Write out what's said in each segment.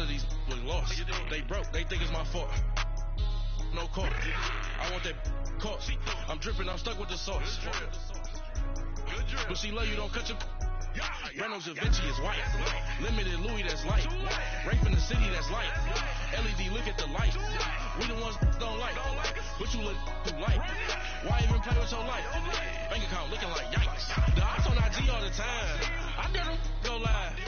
of these was lost. They broke. They think it's my fault. No call. I want that caught. I'm dripping. I'm stuck with the sauce. But she love you. Don't cut your. Reynolds Da Vinci is white. Limited Louis, that's light. Rape in the city, that's light. LED, look at the light. We the ones don't like. But you look too light. Why even play with your life? Bank account looking like yikes. The ops on IG all the time. I dare them go live.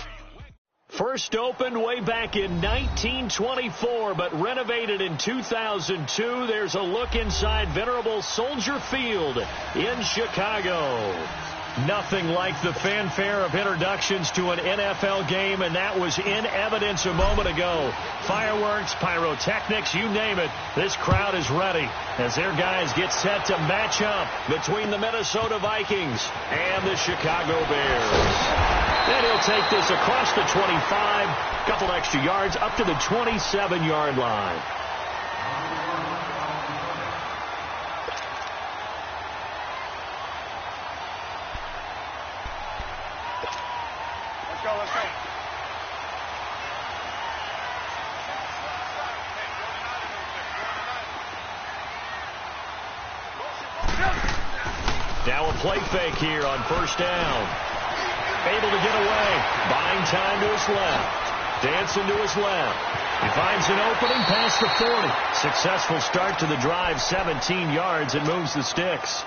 First opened way back in 1924, but renovated in 2002. There's a look inside venerable Soldier Field in Chicago. Nothing like the fanfare of introductions to an NFL game, and that was in evidence a moment ago. Fireworks, pyrotechnics, you name it. This crowd is ready as their guys get set to match up between the Minnesota Vikings and the Chicago Bears. And he'll take this across the 25, couple extra yards up to the 27-yard line. Now a play fake here on first down. Able to get away. Buying time to his left. Dancing to his left. He finds an opening past the 40. Successful start to the drive, 17 yards, and moves the sticks.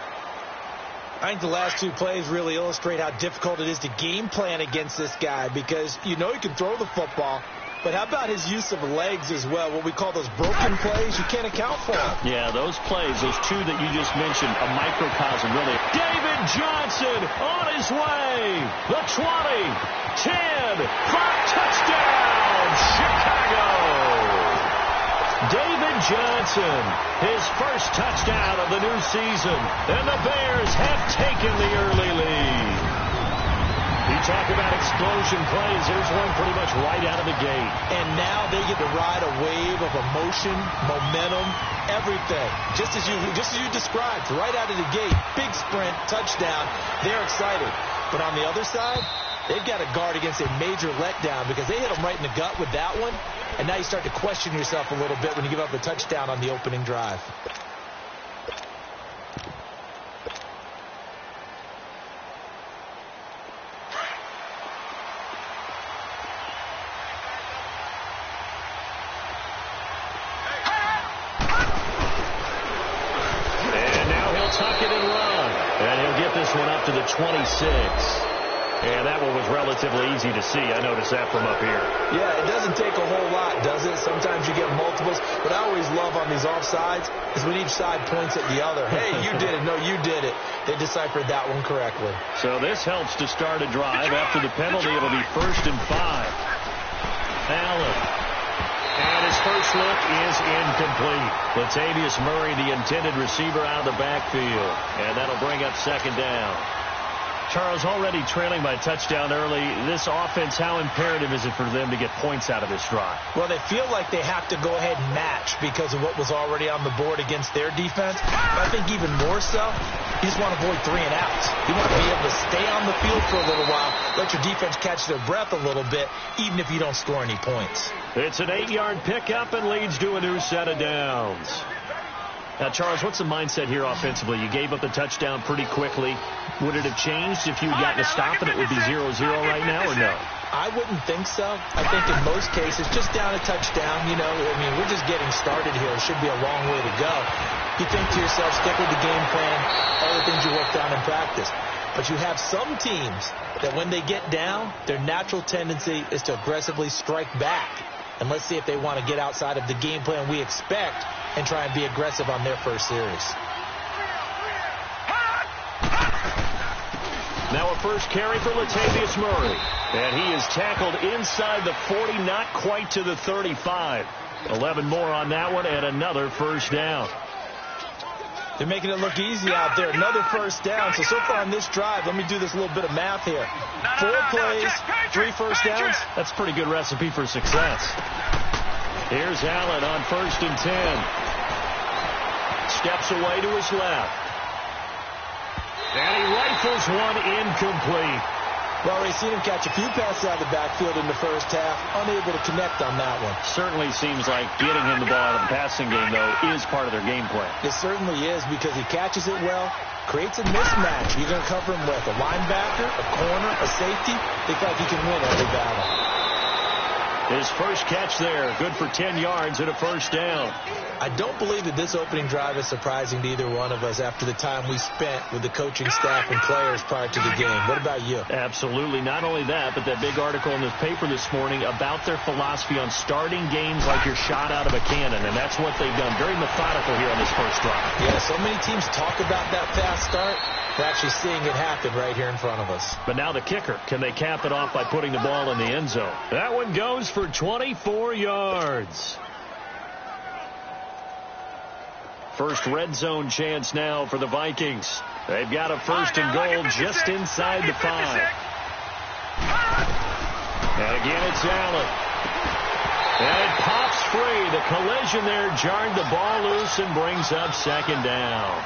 I think the last two plays really illustrate how difficult it is to game plan against this guy, because you know he can throw the football, but how about his use of legs as well? What we call those broken plays, you can't account for them. Yeah, those plays, those two that you just mentioned, a microcosm, really. David Johnson on his way. The 20, 10, 5, touchdown, Chicago. David Johnson, his first touchdown of the new season, and the Bears have taken the early lead. You talk about explosion plays. There's one pretty much right out of the gate. And now they get to ride a wave of emotion, momentum, everything. Just as you described, right out of the gate, big sprint, touchdown. They're excited. But on the other side, they've got to guard against a major letdown because they hit them right in the gut with that one. And now you start to question yourself a little bit when you give up a touchdown on the opening drive. Tuck it and run. And he'll get this one up to the 26. And that one was relatively easy to see. I noticed that from up here. Yeah, it doesn't take a whole lot, does it? Sometimes you get multiples. What I always love on these offsides is when each side points at the other. Hey, you did it. No, you did it. They deciphered that one correctly. So this helps to start a drive. After the penalty, it'll be 1st and 5. Allen. And his first look is incomplete. Latavius Murray, the intended receiver, out of the backfield. And that'll bring up 2nd down. Charles, already trailing by touchdown early. This offense, how imperative is it for them to get points out of this drive? Well, they feel like they have to go ahead and match because of what was already on the board against their defense. But I think even more so, you just want to avoid 3 and outs. You want to be able to stay on the field for a little while, let your defense catch their breath a little bit, even if you don't score any points. It's an 8-yard pickup and leads to a new set of downs. Now, Charles, what's the mindset here offensively? You gave up the touchdown pretty quickly. Would it have changed if you had gotten a stop and it would be 0-0 right now, or no? I wouldn't think so. I think in most cases, just down a touchdown, you know, I mean, we're just getting started here. It should be a long way to go. You think to yourself, stick with the game plan, all the things you worked on in practice. But you have some teams that when they get down, their natural tendency is to aggressively strike back. And let's see if they want to get outside of the game plan we expect and try and be aggressive on their first series. Now a first carry for Latavius Murray. And he is tackled inside the 40, not quite to the 35. 11 more on that one, and another first down. They're making it look easy out there. Another first down. So far on this drive, let me do this little bit of math here. 4 plays, 3 first downs. That's a pretty good recipe for success. Here's Allen on 1st and 10. Steps away to his left. And he rifles one incomplete. We've already seen him catch a few passes out of the backfield in the first half, unable to connect on that one. Certainly seems like getting him the ball out of the passing game, though, is part of their game plan. It certainly is, because he catches it well, creates a mismatch. You're going to cover him with a linebacker, a corner, a safety. They feel like he can win every battle. His first catch there, good for 10 yards and a first down. I don't believe that this opening drive is surprising to either one of us after the time we spent with the coaching staff and players prior to the game. What about you? Absolutely. Not only that, but that big article in the paper this morning about their philosophy on starting games like you're shot out of a cannon, and that's what they've done. Very methodical here on this first drive. Yeah, so many teams talk about that fast start. We're actually seeing it happen right here in front of us. But now the kicker. Can they cap it off by putting the ball in the end zone? That one goes for 24 yards. First red zone chance now for the Vikings. They've got a first and goal just inside the 5. And again, it's Allen. And it pops free. The collision there jarred the ball loose and brings up second down.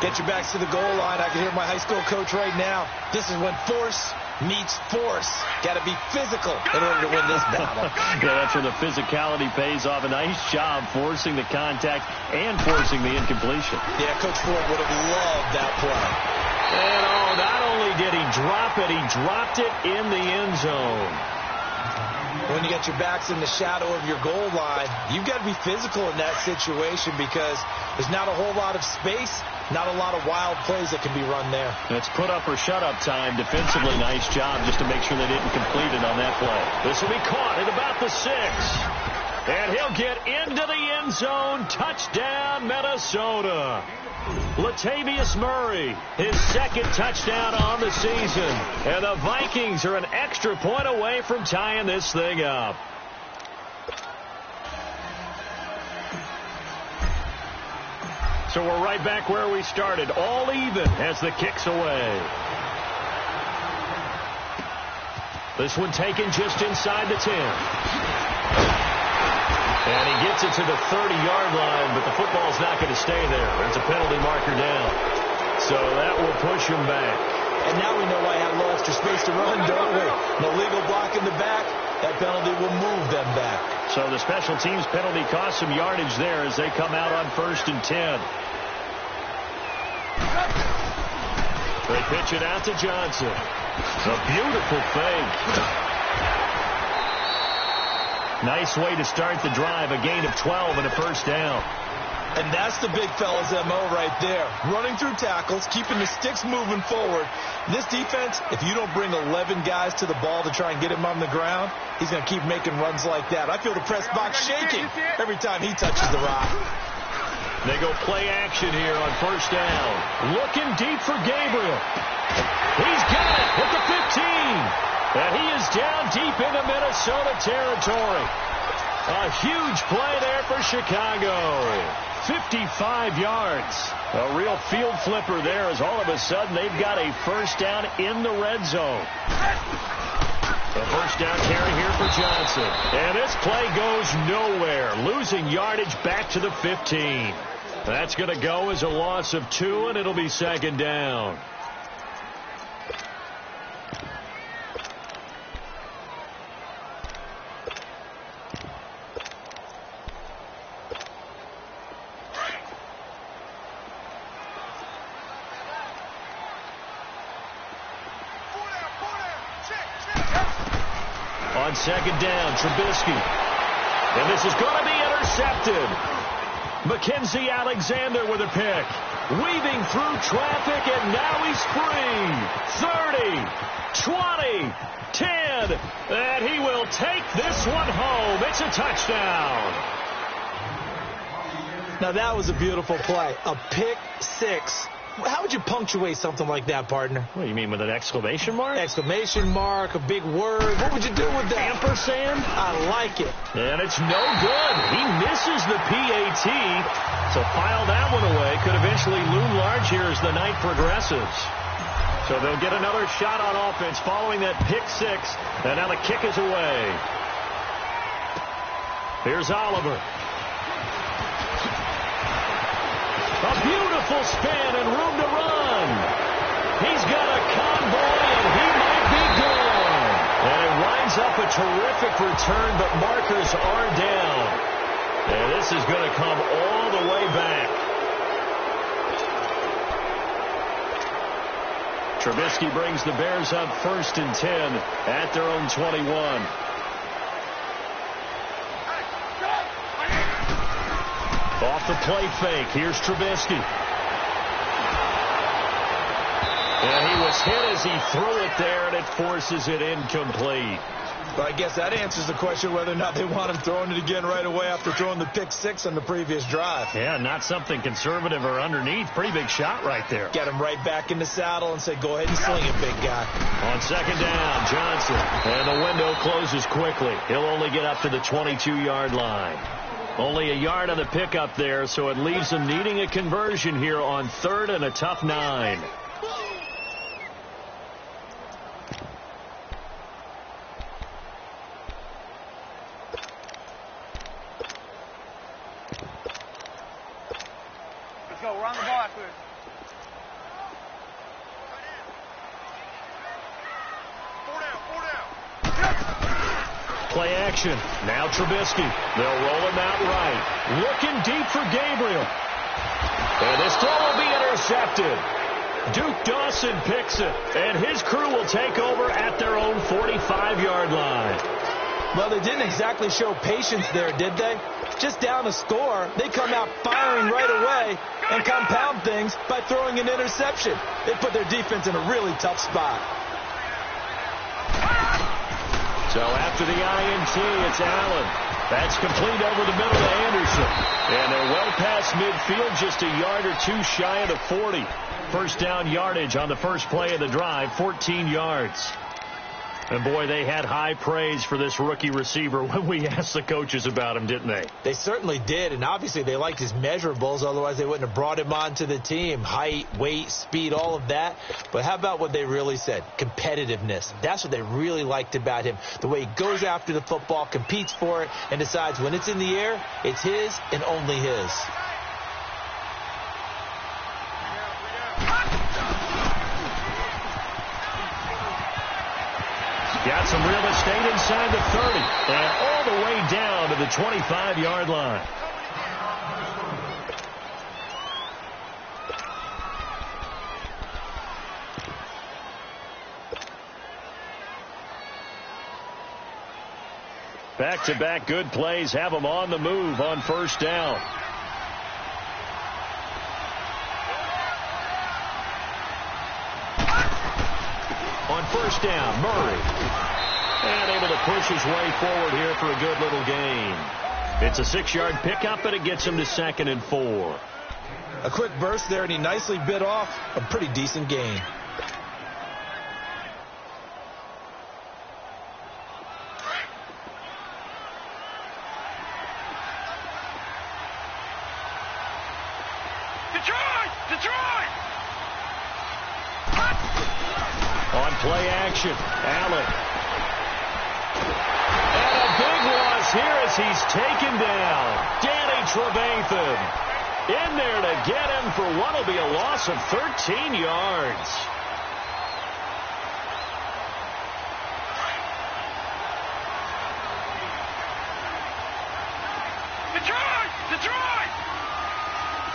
Get your backs to the goal line. I can hear my high school coach right now. This is when force meets force. Got to be physical in order to win this battle. Yeah, that's where the physicality pays off. A nice job forcing the contact and forcing the incompletion. Yeah, Coach Ford would have loved that play. And not only did he drop it, he dropped it in the end zone. When you get your backs in the shadow of your goal line, you've got to be physical in that situation because there's not a whole lot of space, not a lot of wild plays that can be run there. It's put up or shut up time. Defensively, nice job just to make sure they didn't complete it on that play. This will be caught at about the 6. And he'll get into the end zone. Touchdown, Minnesota. Latavius Murray, his second touchdown on the season. And the Vikings are an extra point away from tying this thing up. So we're right back where we started, all even as the kick's away. This one taken just inside the 10. And he gets it to the 30-yard line, but the football's not going to stay there. There's a penalty marker down. So that will push him back. And now we know why I have a little extra space to run, don't we? No legal block in the back. That penalty will move them back. So the special teams penalty cost some yardage there as they come out on 1st and 10. They pitch it out to Johnson. A beautiful fake. Nice way to start the drive. A gain of 12 and a first down. And that's the big fella's MO right there. Running through tackles, keeping the sticks moving forward. This defense, if you don't bring 11 guys to the ball to try and get him on the ground, he's going to keep making runs like that. I feel the press box shaking every time he touches the rock. They go play action here on first down. Looking deep for Gabriel. He's got it at the 15. And he is down deep into Minnesota territory. A huge play there for Chicago. 55 yards. A real field flipper there as all of a sudden they've got a first down in the red zone. A first down carry here for Johnson. And this play goes nowhere. Losing yardage back to the 15. That's going to go as a loss of 2, and it'll be second down. On second down, Trubisky. And this is going to be intercepted. Mackenzie Alexander with a pick. Weaving through traffic, and now he's free. 30, 20, 10. And he will take this one home. It's a touchdown. Now that was a beautiful play. A pick 6. How would you punctuate something like that, partner? What do you mean, with an exclamation mark? Exclamation mark, a big word. What would you do with that? Ampersand? I like it. And it's no good. He misses the PAT. So file that one away. Could eventually loom large here as the night progresses. So they'll get another shot on offense following that pick 6. And now the kick is away. Here's Oliver. A beautiful spin and room to run. He's got a convoy, and he terrific return, but markers are down. And this is going to come all the way back. Trubisky brings the Bears up 1st and 10 at their own 21. Off the play fake. Here's Trubisky. And he was hit as he threw it there, and it forces it incomplete. Well, I guess that answers the question whether or not they want him throwing it again right away after throwing the pick 6 on the previous drive. Yeah, not something conservative or underneath. Pretty big shot right there. Get him right back in the saddle and say, go ahead and sling it, big guy. On 2nd down, Johnson. And the window closes quickly. He'll only get up to the 22-yard line. Only a yard on the pickup there, so it leaves them needing a conversion here on 3rd and a tough 9. Let's go. We're on the ball after this. Four down. Play action. Now Trubisky. They'll roll him out right. Looking deep for Gabriel. And this throw will be intercepted. Duke Dawson picks it. And his crew will take over at their own 45-yard line. Well, they didn't exactly show patience there, did they? Just down a score, they come out firing right away and compound things by throwing an interception. They put their defense in a really tough spot. So after the INT, it's Allen. That's complete over the middle to Anderson. And they're well past midfield, just a yard or two shy of the 40. First down yardage on the first play of the drive, 14 yards. And, boy, they had high praise for this rookie receiver when we asked the coaches about him, didn't they? They certainly did, and obviously they liked his measurables. Otherwise, they wouldn't have brought him onto the team. Height, weight, speed, all of that. But how about what they really said? Competitiveness. That's what they really liked about him. The way he goes after the football, competes for it, and decides when it's in the air, it's his and only his. Got some real estate inside the 30 and all the way down to the 25-yard line. Back-to-back good plays have them on the move on first down. On first down, Murray. And able to push his way forward here for a good little gain. It's a 6-yard pickup, and it gets him to 2nd and 4. A quick burst there, and he nicely bit off a pretty decent gain. Detroit! On play action, Allen. And a big loss here as he's taken down. Danny Trevathan in there to get him for what will be a loss of 13 yards. Detroit!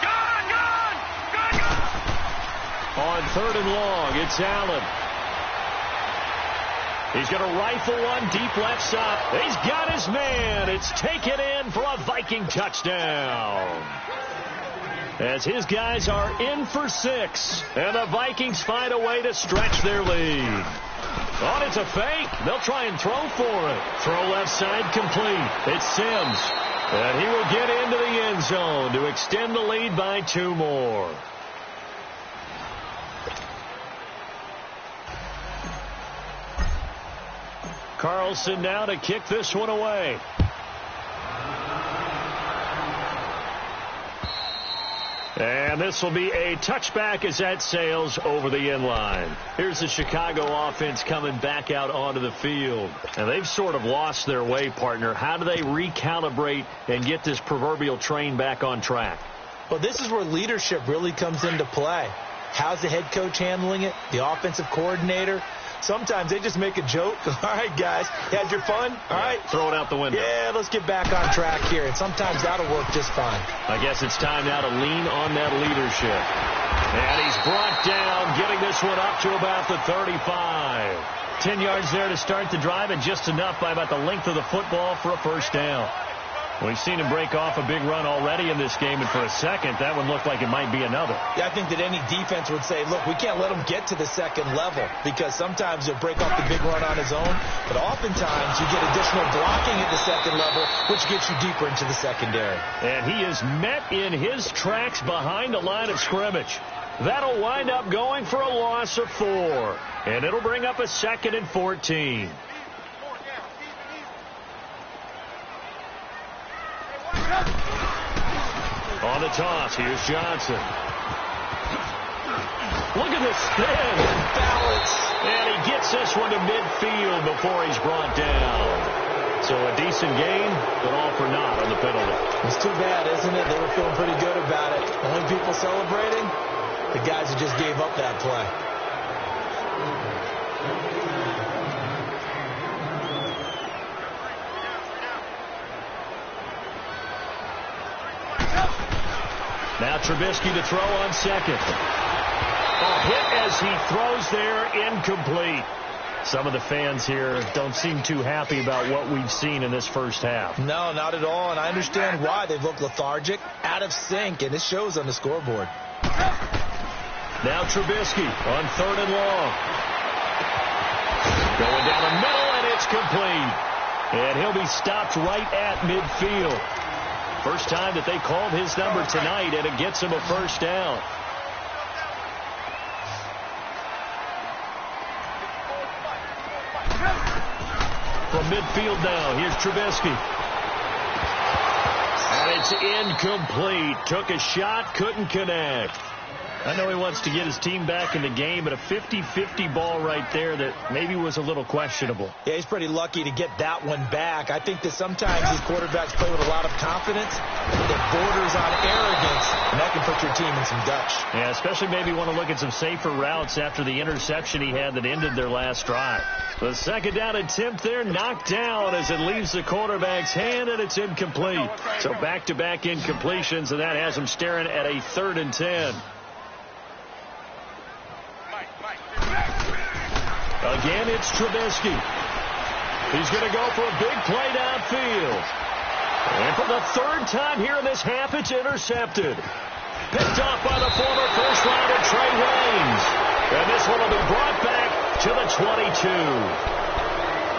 Gone! On 3rd and long, it's Allen. He's going to rifle one deep left side. He's got his man. It's taken in for a Viking touchdown. As his guys are in for 6. And the Vikings find a way to stretch their lead. Oh, it's a fake. They'll try and throw for it. Throw left side complete. It's Sims. And he will get into the end zone to extend the lead by 2 more. Carlson now to kick this one away. And this will be a touchback as that sails over the end line. Here's the Chicago offense coming back out onto the field. And they've sort of lost their way, partner. How do they recalibrate and get this proverbial train back on track? Well, this is where leadership really comes into play. How's the head coach handling it? The offensive coordinator? Sometimes they just make a joke. All right, guys, had your fun? All right. Throw it out the window. Yeah, let's get back on track here. And sometimes that'll work just fine. I guess it's time now to lean on that leadership. And he's brought down, getting this one up to about the 35. 10 yards there to start the drive, and just enough by about the length of the football for a first down. We've seen him break off a big run already in this game, and for a second, that one looked like it might be another. Yeah, I think that any defense would say, look, we can't let him get to the second level, because sometimes he'll break off the big run on his own, but oftentimes you get additional blocking at the second level, which gets you deeper into the secondary. And he is met in his tracks behind the line of scrimmage. That'll wind up going for a loss of 4, and it'll bring up a 2nd and 14. On the toss, here's Johnson. Look at the spin. Balance. And he gets this one to midfield before he's brought down. So a decent gain, but all for naught on the penalty. It's too bad, isn't it? They were feeling pretty good about it. Only people celebrating, the guys who just gave up that play. Now Trubisky to throw on second. A hit as he throws there, incomplete. Some of the fans here don't seem too happy about what we've seen in this first half. No, not at all, and I understand why. They've looked lethargic, out of sync, and it shows on the scoreboard. Now Trubisky on 3rd and long. Going down the middle, and it's complete. And he'll be stopped right at midfield. First time that they called his number tonight, and it gets him a first down. From midfield now, here's Trubisky. And it's incomplete. Took a shot, couldn't connect. I know he wants to get his team back in the game, but a 50-50 ball right there that maybe was a little questionable. Yeah, he's pretty lucky to get that one back. I think that sometimes these quarterbacks play with a lot of confidence that borders on arrogance, and that can put your team in some Dutch. Yeah, especially maybe want to look at some safer routes after the interception he had that ended their last drive. The second down attempt there knocked down as it leaves the quarterback's hand, and it's incomplete. So back-to-back incompletions, and that has him staring at a 3rd and 10. Again, it's Trubisky. He's going to go for a big play downfield. And for the 3rd time here in this half, it's intercepted. Picked off by the former first-rounder Trey Waynes. And this one will be brought back to the 22.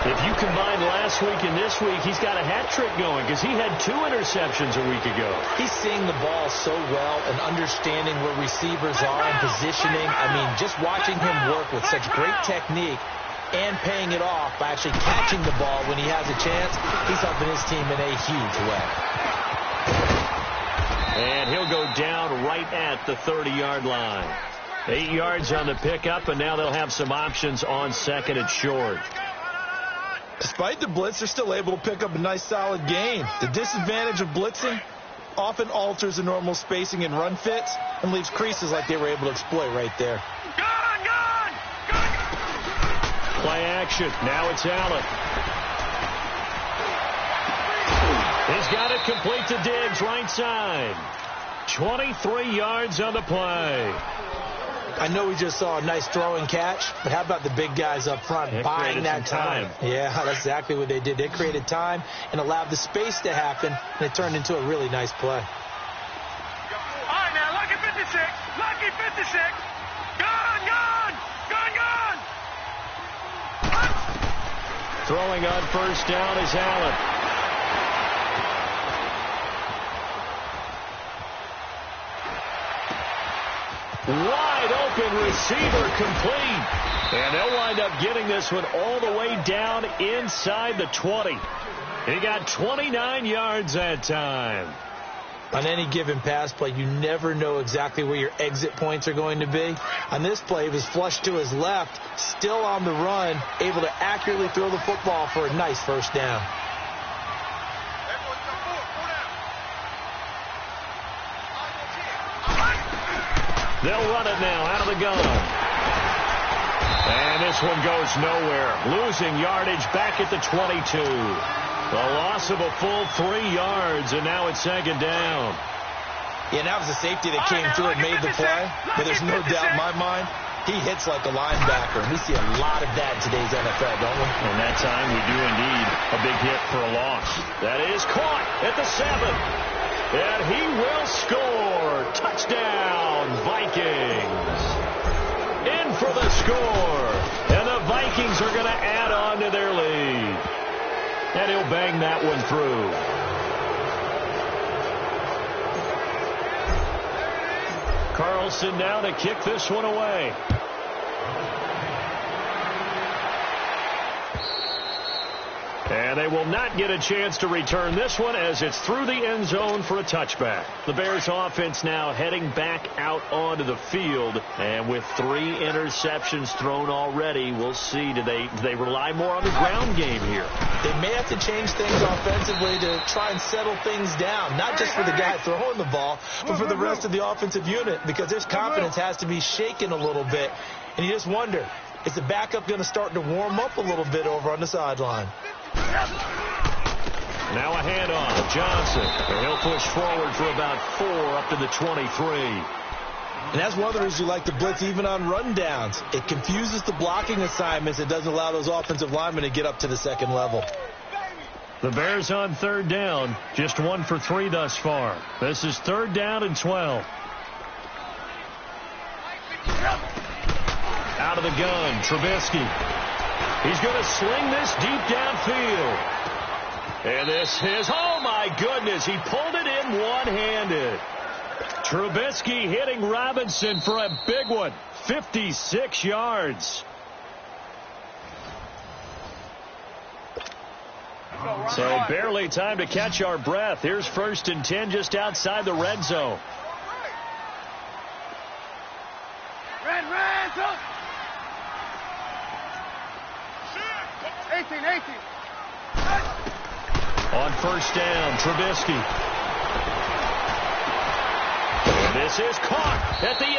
If you combine last week and this week, he's got a hat trick going because he had 2 interceptions a week ago. He's seeing the ball so well and understanding where receivers are and positioning. I mean, just watching him work with such great technique and paying it off by actually catching the ball when he has a chance, he's helping his team in a huge way. And he'll go down right at the 30-yard line. 8 yards on the pickup, and now they'll have some options on 2nd and short. Despite the blitz, they're still able to pick up a nice solid gain. The disadvantage of blitzing often alters the normal spacing and run fits and leaves creases like they were able to exploit right there. Play action. Now it's Allen. He's got it complete to Diggs, right side. 23 yards on the play. I know we just saw a nice throwing catch, but how about the big guys up front buying that time? Yeah, that's exactly what they did. They created time and allowed the space to happen, and it turned into a really nice play. All right, now, lucky 56. Lucky 56. Gone. Throwing on first down is Allen. Wide open receiver complete. And they'll wind up getting this one all the way down inside the 20. He got 29 yards that time. On any given pass play, you never know exactly where your exit points are going to be. On this play, he was flushed to his left, still on the run, able to accurately throw the football for a nice first down. They'll run it now out of the gun. And this one goes nowhere. Losing yardage back at the 22. A loss of a full 3 yards, and now it's second down. Yeah, and that was the safety that came through and made the play. But there's no doubt in my mind, he hits like a linebacker. And we see a lot of that in today's NFL, don't we? And that time we do indeed a big hit for a loss. That is caught at the 7. And he will score. Touchdown, Vikings. In for the score. And the Vikings are going to add on to their lead. And he'll bang that one through. Carlson now to kick this one away. And they will not get a chance to return this one as it's through the end zone for a touchback. The Bears offense now heading back out onto the field. And with 3 interceptions thrown already, we'll see. Do they rely more on the ground game here? They may have to change things offensively to try and settle things down. Not just for the guy throwing the ball, but for the rest of the offensive unit. Because their confidence has to be shaken a little bit. And you just wonder, is the backup going to start to warm up a little bit over on the sideline? Now a handoff. Johnson. And he'll push forward for about 4 up to the 23. And that's one of the reasons you like to blitz even on rundowns. It confuses the blocking assignments. It doesn't allow those offensive linemen to get up to the second level. The Bears on third down. Just 1 for 3 thus far. This is 3rd down and 12. Out of the gun, Trubisky. He's going to sling this deep downfield. And this is, oh my goodness, he pulled it in one-handed. Trubisky hitting Robinson for a big one, 56 yards. So barely time to catch our breath. Here's 1st and 10 just outside the red zone. Red, up. 18. On 1st down, Trubisky. And this is caught at the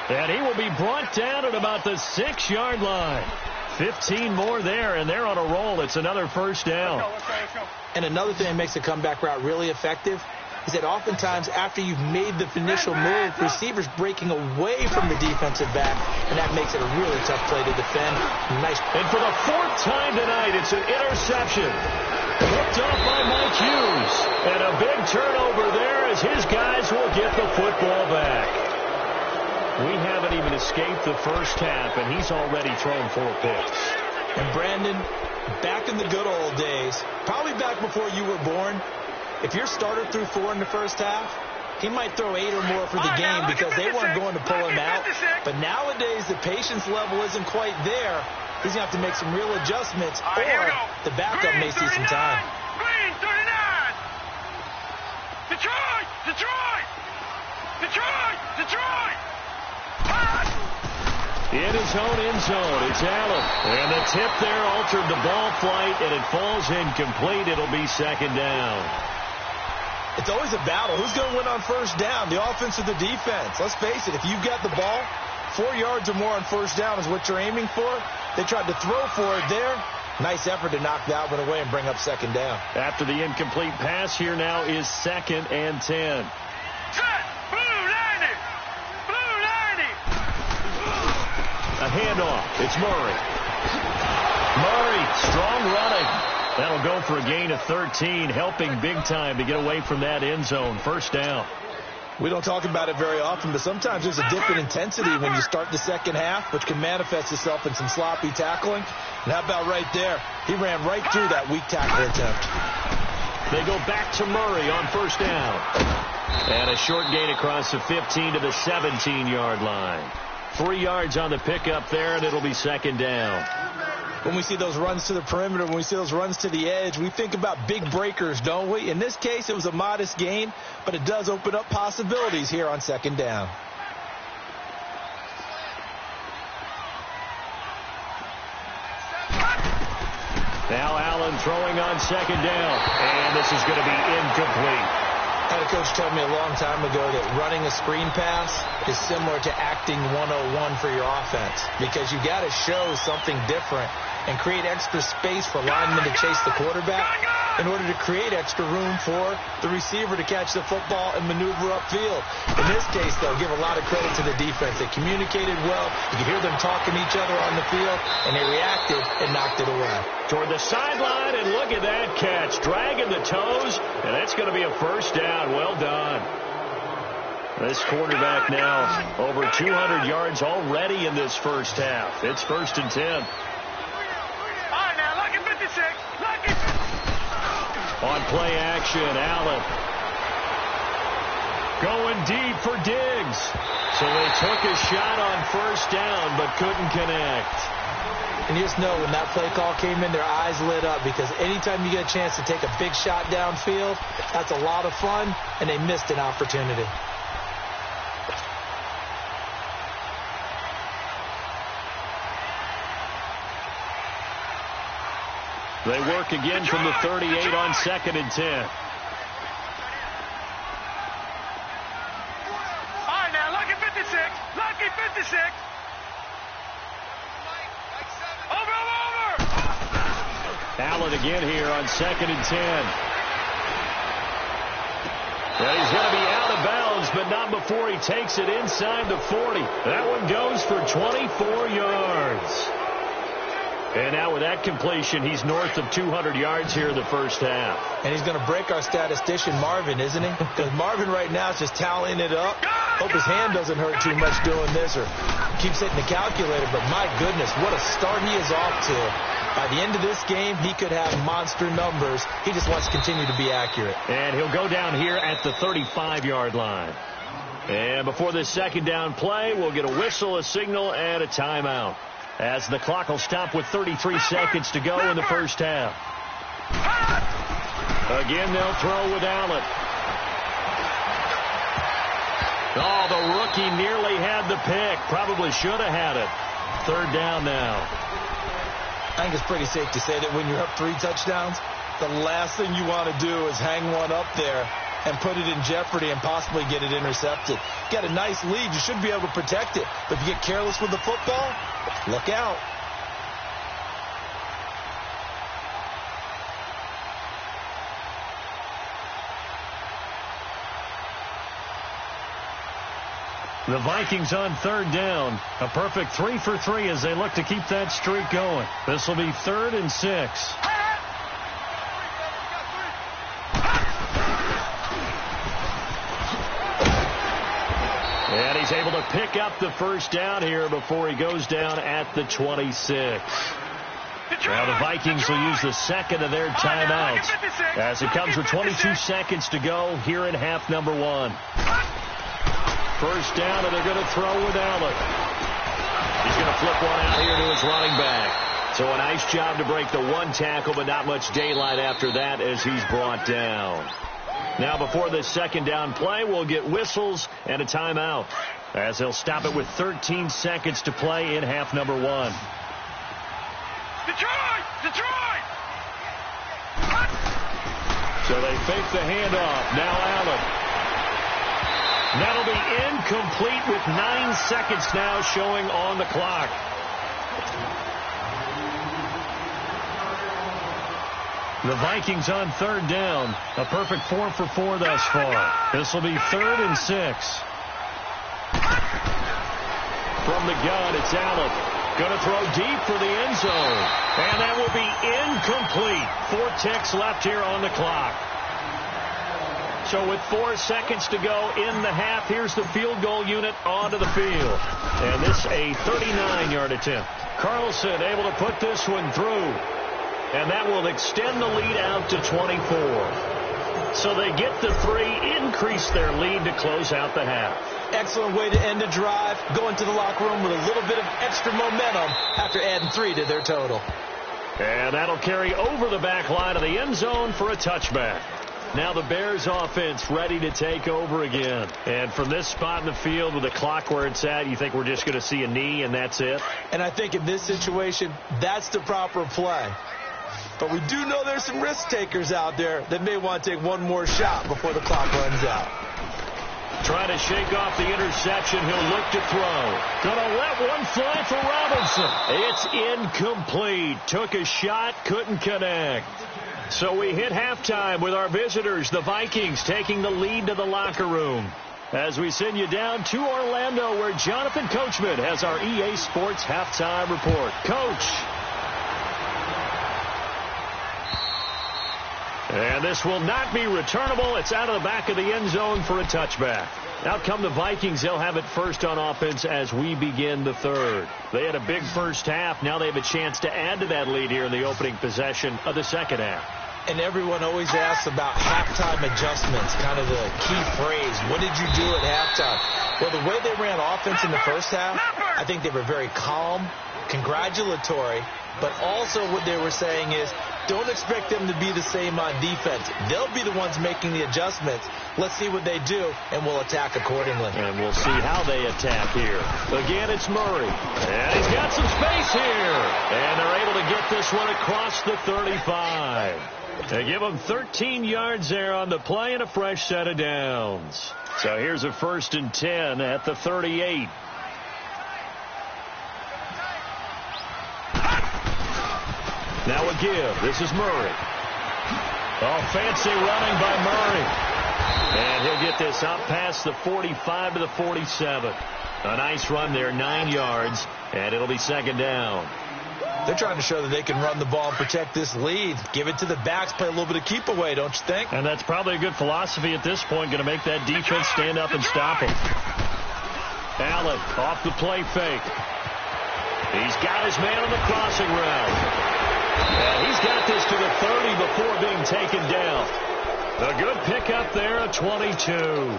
8. And he will be brought down at about the 6-yard line. 15 more there, and they're on a roll. It's another 1st down. Let's go. And another thing that makes the comeback route really effective is that oftentimes after you've made the initial move, receivers breaking away from the defensive back, and that makes it a really tough play to defend. Nice. And for the 4th time tonight, it's an interception. Picked off by Mike Hughes. And a big turnover there as his guys will get the football back. We haven't even escaped the first half, and he's already thrown 4 picks. And Brandon, back in the good old days, probably back before you were born, if your starter threw 4 in the first half, he might throw 8 or more for the game because they weren't going to pull him out. But nowadays, the patience level isn't quite there. He's going to have to make some real adjustments, or the backup may see some time. Green, 39. Detroit! In his own end zone, it's Allen. And the tip there altered the ball flight, and it falls incomplete. It'll be 2nd down. It's always a battle. Who's going to win on 1st down, the offense or the defense? Let's face it, if you've got the ball, 4 yards or more on 1st down is what you're aiming for. They tried to throw for it there. Nice effort to knock that one away and bring up 2nd down. After the incomplete pass, here now is 2nd and 10. Set! Blue 90! A handoff. It's Murray. Strong running. That'll go for a gain of 13, helping big time to get away from that end zone. 1st down. We don't talk about it very often, but sometimes there's a dip in intensity when you start the second half, which can manifest itself in some sloppy tackling. And how about right there? He ran right through that weak tackle attempt. They go back to Murray on 1st down. And a short gain across the 15 to the 17-yard line. 3 yards on the pickup there, and it'll be 2nd down. When we see those runs to the perimeter, when we see those runs to the edge, we think about big breakers, don't we? In this case, it was a modest gain, but it does open up possibilities here on 2nd down. Now Allen throwing on 2nd down, and this is going to be incomplete. Had a coach tell me a long time ago that running a screen pass is similar to acting 101 for your offense, because you got to show something different and create extra space for linemen to chase the quarterback in order to create extra room for the receiver to catch the football and maneuver upfield. In this case, though, give a lot of credit to the defense. They communicated well. You could hear them talking to each other on the field, and they reacted and knocked it away. Toward the sideline, and look at that catch. Dragging the toes, and that's going to be a first down. Well done. This quarterback now over 200 yards already in this first half. It's 1st and 10. On play action, Allen going deep for Diggs. So they took a shot on first down but couldn't connect. And you just know when that play call came in, their eyes lit up, because anytime you get a chance to take a big shot downfield, that's a lot of fun, and they missed an opportunity. They work again from the 38 on 2nd and 10. All right, now, lucky 56. Lucky 56. Over. Allen again here on 2nd and 10. Well, he's going to be out of bounds, but not before he takes it inside the 40. That one goes for 24 yards. And now with that completion, he's north of 200 yards here in the first half. And he's going to break our statistician, Marvin, isn't he? Because Marvin right now is just tallying it up. Hope his hand doesn't hurt too much doing this or keeps hitting the calculator. But my goodness, what a start he is off to. By the end of this game, he could have monster numbers. He just wants to continue to be accurate. And he'll go down here at the 35-yard line. And before this second down play, we'll get a whistle, a signal, and a timeout, as the clock will stop with 33 seconds to go in the first half. Again, they'll throw with Allen. Oh, the rookie nearly had the pick. Probably should have had it. 3rd down now. I think it's pretty safe to say that when you're up 3 touchdowns, the last thing you want to do is hang one up there and put it in jeopardy and possibly get it intercepted. Get a nice lead, you should be able to protect it. But if you get careless with the football, look out. The Vikings on 3rd down. A perfect 3 for 3 as they look to keep that streak going. This will be 3rd and 6. And he's able to pick up the first down here before he goes down at the 26. Now the Vikings will use the second of their timeouts as it comes with 22 seconds to go here in half number 1. First down, and they're going to throw with Allen. He's going to flip one out here to his running back. So a nice job to break the 1 tackle, but not much daylight after that as he's brought down. Now before this second down play, we'll get whistles and a timeout, as they'll stop it with 13 seconds to play in half number 1. Detroit! So they fake the handoff. Now Allen. That'll be incomplete with 9 seconds now showing on the clock. The Vikings on 3rd down. A perfect 4 for 4 thus far. This will be 3rd and 6. From the gun, it's Allen. Going to throw deep for the end zone. And that will be incomplete. 4 ticks left here on the clock. So with 4 seconds to go in the half, here's the field goal unit onto the field. And this a 39-yard attempt. Carlson able to put this one through. And that will extend the lead out to 24. So they get the 3, increase their lead to close out the half. Excellent way to end a drive. Go into the locker room with a little bit of extra momentum after adding 3 to their total. And that'll carry over the back line of the end zone for a touchback. Now the Bears offense ready to take over again. And from this spot in the field with the clock where it's at, you think we're just going to see a knee and that's it? And I think in this situation, that's the proper play. But we do know there's some risk takers out there that may want to take one more shot before the clock runs out. Trying to shake off the interception. He'll look to throw. Gonna let one fly for Robinson. It's incomplete. Took a shot, couldn't connect. So we hit halftime with our visitors, the Vikings, taking the lead to the locker room. As we send you down to Orlando, where Jonathan Coachman has our EA Sports halftime report. Coach. And this will not be returnable. It's out of the back of the end zone for a touchback. Out come the Vikings. They'll have it first on offense as we begin the third. They had a big first half. Now they have a chance to add to that lead here in the opening possession of the second half. And everyone always asks about halftime adjustments, kind of the key phrase. What did you do at halftime? Well, the way they ran offense in the first half, I think they were very calm, congratulatory, but also what they were saying is, don't expect them to be the same on defense. They'll be the ones making the adjustments. Let's see what they do, and we'll attack accordingly. And we'll see how they attack here. Again, it's Murray. And he's got some space here. And they're able to get this one across the 35. They give them 13 yards there on the play and a fresh set of downs. So here's a 1st and 10 at the 38. Now a give. This is Murray. Oh, fancy running by Murray. And he'll get this up past the 45 to the 47. A nice run there, 9 yards, and it'll be second down. They're trying to show that they can run the ball and protect this lead. Give it to the backs, play a little bit of keep away, don't you think? And that's probably a good philosophy at this point, going to make that defense stand up and stop him. Allen off the play fake. He's got his man on the crossing route. And he's got this to the 30 before being taken down. A good pickup there, a 22.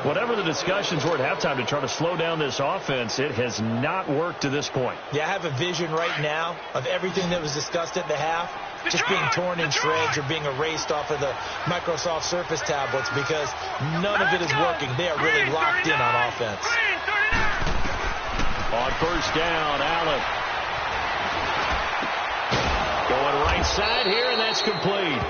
Whatever the discussions were at halftime to try to slow down this offense, it has not worked to this point. Yeah, I have a vision right now of everything that was discussed at the half just being torn in shreds or being erased off of the Microsoft Surface tablets because none of it is working. They are really locked in on offense. On first down, Allen. Going right side here, and that's complete.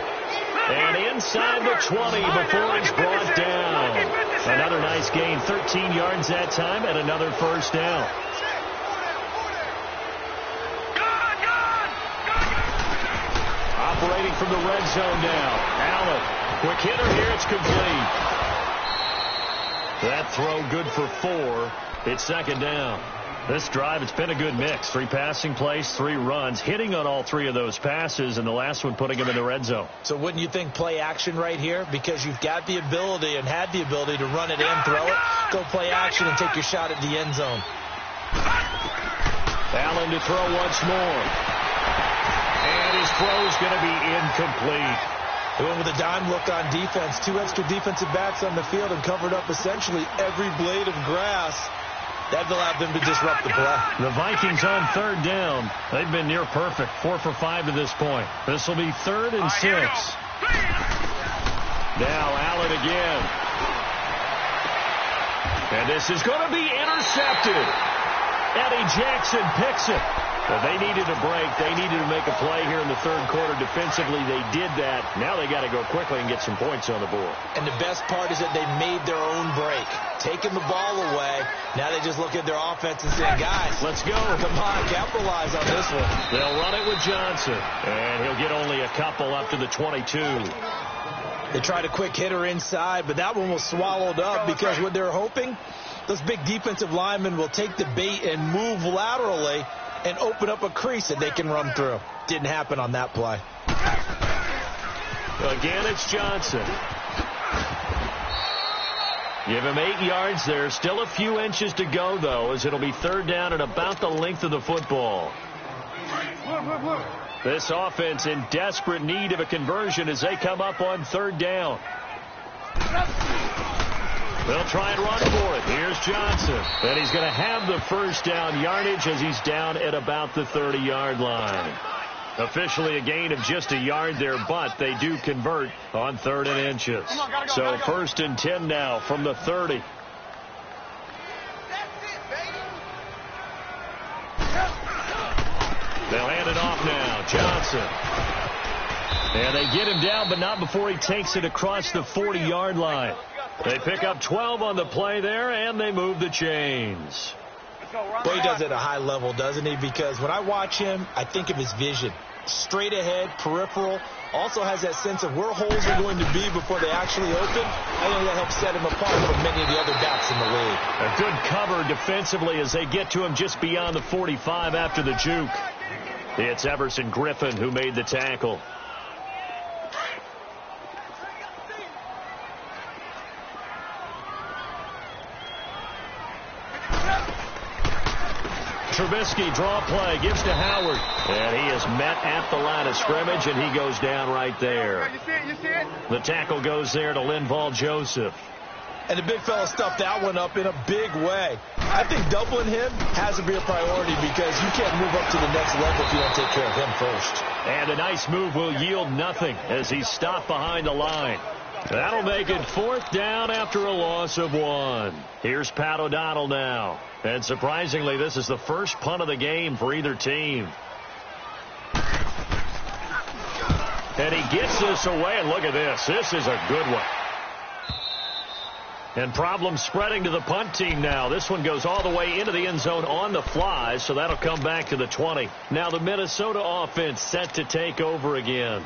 And inside the 20 before he's brought down. Another nice gain, 13 yards that time, and another first down. Operating from the red zone now. Allen, quick hitter here, it's complete. That throw good for 4. It's second down. This drive, it's been a good mix. 3 passing plays, 3 runs, hitting on all 3 of those passes, and the last one putting him in the red zone. So wouldn't you think play action right here? Because you've got the ability and had the ability to run it in, throw it, go play action, and take your shot at the end zone. Allen to throw once more. And his throw's going to be incomplete. They went with a dime look on defense. 2 extra defensive backs on the field and covered up essentially every blade of grass. That allowed them to disrupt the play. The Vikings on third down. They've been near perfect. 4 for 5 to this point. This will be 3rd and 6. Now Allen again. And this is going to be intercepted. Eddie Jackson picks it. But they needed a break. They needed to make a play here in the third quarter. Defensively, they did that. Now they got to go quickly and get some points on the board. And the best part is that they made their own break. Taking the ball away. Now they just look at their offense and say, guys, let's go. Come on, capitalize on this one. They'll run it with Johnson. And he'll get only a couple up to the 22. They tried a quick hitter inside, but that one was swallowed up because what they're hoping, those big defensive linemen will take the bait and move laterally and open up a crease that they can run through. Didn't happen on that play. Again, it's Johnson. Give him 8 yards there. Still a few inches to go, though, as it'll be 3rd down and about the length of the football. This offense in desperate need of a conversion as they come up on 3rd down. They'll try and run for it. Here's Johnson. And he's going to have the first down yardage as he's down at about the 30-yard line. Officially a gain of just a yard there, but they do convert on 3rd and inches. So 1st and 10 now from the 30. They'll hand it off now. Johnson. Johnson. And they get him down, but not before he takes it across the 40-yard line. They pick up 12 on the play there, and they move the chains. Well, he does it at a high level, doesn't he? Because when I watch him, I think of his vision. Straight ahead, peripheral. Also has that sense of where holes are going to be before they actually open. I think that helps set him apart from many of the other backs in the league. A good cover defensively as they get to him just beyond the 45 after the juke. It's Everson Griffin who made the tackle. Trubisky draw play, gives to Howard. And he is met at the line of scrimmage, and he goes down right there. You see it? The tackle goes there to Linval Joseph. And the big fella stuffed that one up in a big way. I think doubling him has to be a priority because you can't move up to the next level if you don't take care of him first. And a nice move will yield nothing as he's stopped behind the line. That'll make it 4th down after a loss of 1. Here's Pat O'Donnell now. And surprisingly, this is the first punt of the game for either team. And he gets this away, and look at this. This is a good one. And problems spreading to the punt team now. This one goes all the way into the end zone on the fly, so that'll come back to the 20. Now the Minnesota offense set to take over again.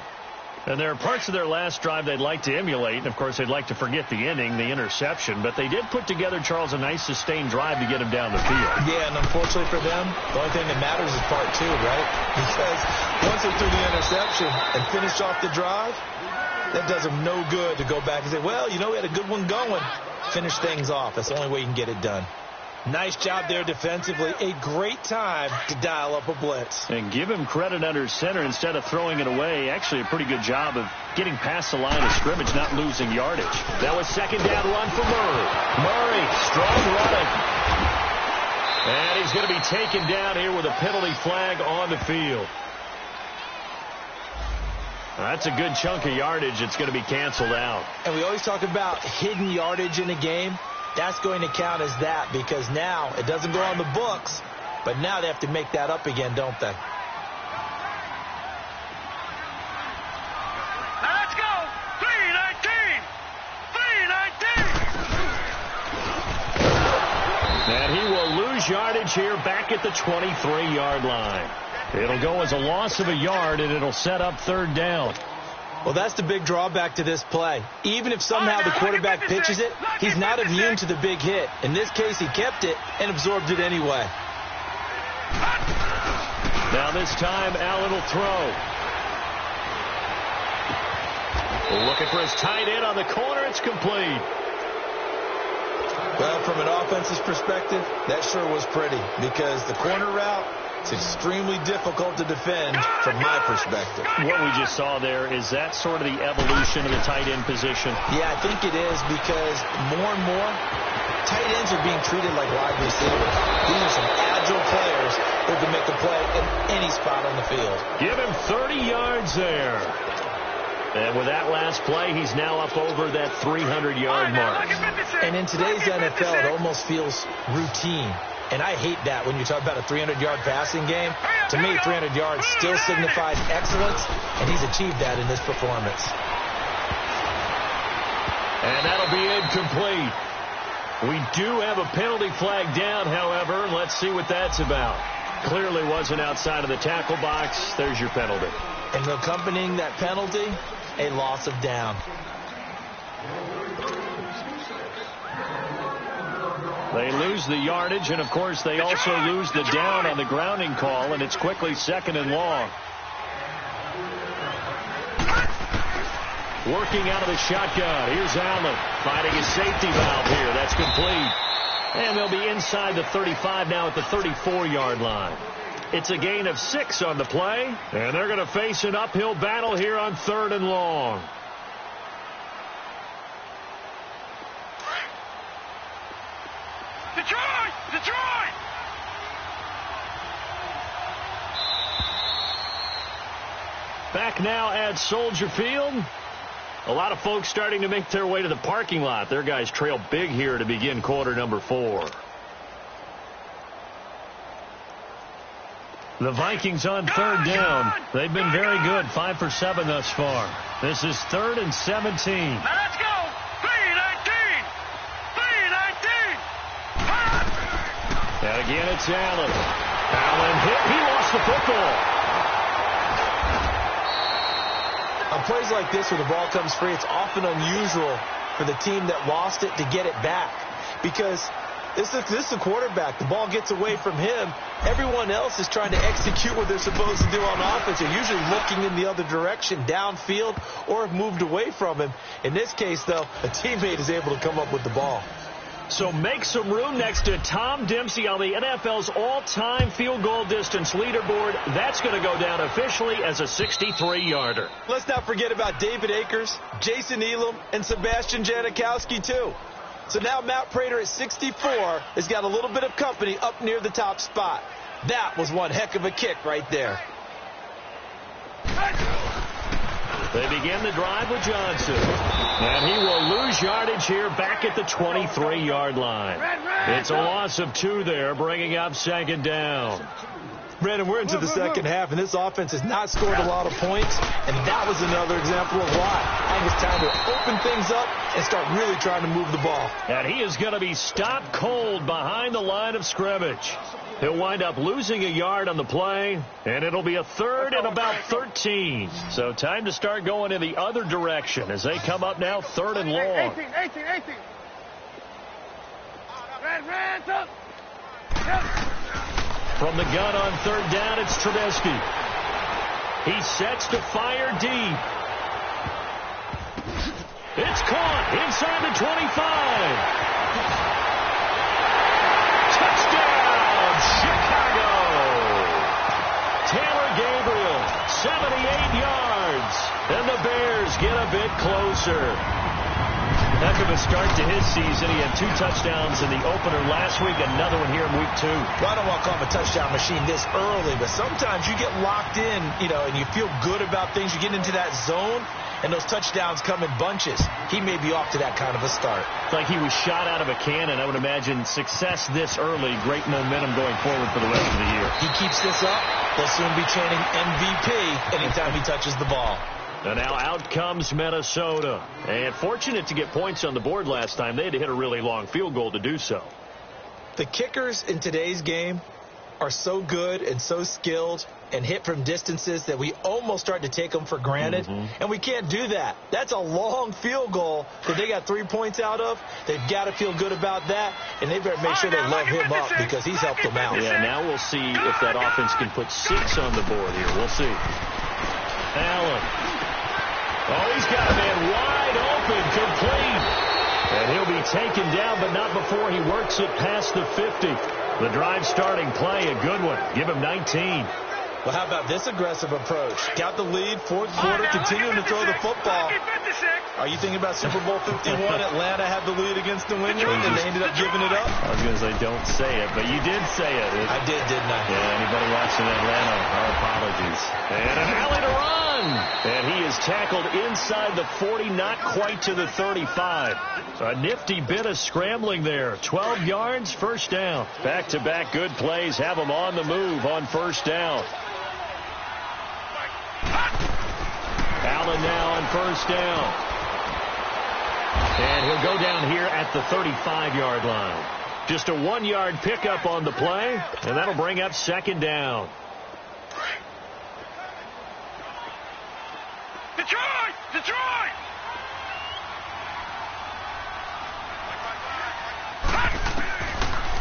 And there are parts of their last drive they'd like to emulate. And, of course, they'd like to forget the inning, the interception. But they did put together, Charles, a nice sustained drive to get him down the field. Yeah, and unfortunately for them, the only thing that matters is part 2, right? Because once they threw the interception and finished off the drive, that does them no good to go back and say, well, you know, we had a good one going. Finish things off. That's the only way you can get it done. Nice job there defensively. A great time to dial up a blitz. And give him credit under center instead of throwing it away. Actually, a pretty good job of getting past the line of scrimmage, not losing yardage. That was 2nd down run for Murray. Murray, strong running. And he's going to be taken down here with a penalty flag on the field. That's a good chunk of yardage. It's going to be canceled out. And we always talk about hidden yardage in a game. That's going to count as that because now it doesn't go on the books, but now they have to make that up again, don't they? Now let's go. 319. 319. And he will lose yardage here back at the 23-yard line. It'll go as a loss of a yard, and it'll set up 3rd down. Well, that's the big drawback to this play. Even if somehow the quarterback pitches it, he's not immune to the big hit. In this case, he kept it and absorbed it anyway. Now this time, Allen will throw. Looking for his tight end on the corner. It's complete. Well, from an offense's perspective, that sure was pretty because the corner route, it's extremely difficult to defend from my perspective. What we just saw there, is that sort of the evolution of the tight end position? Yeah, I think it is because more and more, tight ends are being treated like wide receivers. These are some agile players who can make a play in any spot on the field. Give him 30 yards there. And with that last play, he's now up over that 300-yard mark. And in today's NFL, it almost feels routine. And I hate that when you talk about a 300-yard passing game. To me, 300 yards still signifies excellence, and he's achieved that in this performance. And that'll be incomplete. We do have a penalty flag down, however. Let's see what that's about. Clearly wasn't outside of the tackle box. There's your penalty. And accompanying that penalty, a loss of down. They lose the yardage, and, of course, they also lose the down on the grounding call, and it's quickly 2nd and long. Working out of the shotgun. Here's Allen finding his safety valve here. That's complete. And they'll be inside the 35 now at the 34-yard line. It's a gain of 6 on the play, and they're going to face an uphill battle here on 3rd and long. Detroit! Detroit! Back now at Soldier Field. A lot of folks starting to make their way to the parking lot. Their guys trail big here to begin quarter number 4. The Vikings on third down. They've been very good, 5 for 7 thus far. This is 3rd and 17. Now let's go. 3-19. 3-19. And again, it's Allen. Allen hit. He lost the football. On plays like this where the ball comes free, it's often unusual for the team that lost it to get it back. Because this is the quarterback. The ball gets away from him. Everyone else is trying to execute what they're supposed to do on offense. They're usually looking in the other direction, downfield, or have moved away from him. In this case, though, a teammate is able to come up with the ball. So make some room next to Tom Dempsey on the NFL's all-time field goal distance leaderboard. That's going to go down officially as a 63-yarder. Let's not forget about David Akers, Jason Elam, and Sebastian Janikowski, too. So now Matt Prater at 64 has got a little bit of company up near the top spot. That was one heck of a kick right there. They begin the drive with Johnson. And he will lose yardage here back at the 23-yard line. It's a loss of 2 there, bringing up 2nd down. Brandon, we're into the second half, and this offense has not scored a lot of points, and that was another example of why. I think it's time to open things up and start really trying to move the ball. And he is going to be stopped cold behind the line of scrimmage. He'll wind up losing a yard on the play, and it'll be a 3rd and about 13. So time to start going in the other direction as they come up now 3rd and long. 18. Hands up. From the gun on 3rd down, it's Trubisky. He sets to fire deep. It's caught inside the 25. Touchdown, Chicago. Taylor Gabriel, 78 yards. And the Bears get a bit closer. Heck of a start to his season. He had 2 touchdowns in the opener last week, another one here in week 2. Well, I don't want to call him a touchdown machine this early, but sometimes you get locked in, and you feel good about things. You get into that zone, and those touchdowns come in bunches. He may be off to that kind of a start. Like he was shot out of a cannon. I would imagine success this early, great momentum going forward for the rest of the year. He keeps this up, they'll soon be chanting MVP anytime he touches the ball. And now out comes Minnesota. And fortunate to get points on the board last time. They had to hit a really long field goal to do so. The kickers in today's game are so good and so skilled and hit from distances that we almost start to take them for granted. And we can't do that. That's a long field goal that they got 3 points out of. They've got to feel good about that, and they better make sure they love him up because he's helped them out. Yeah, now we'll see if that offense can put 6 on the board here. We'll see. Allen. Oh, he's got a man wide open, complete. And he'll be taken down, but not before he works it past the 50. The drive starting play, a good one. Give him 19. Well, how about this aggressive approach? Got the lead, 4th quarter, continuing to throw the football. Are you thinking about Super Bowl 51? Atlanta had the lead against New England, and they ended up giving it up? I was going to say, don't say it, but you did say it. I did, didn't I? Yeah, anybody watching Atlanta, our apologies. And an alley to run. And he is tackled inside the 40, not quite to the 35. A nifty bit of scrambling there. 12 yards, 1st down. Back-to-back good plays have him on the move on 1st down. Allen now on 1st down. And he'll go down here at the 35-yard line. Just a 1-yard pickup on the play, and that'll bring up 2nd down. Detroit!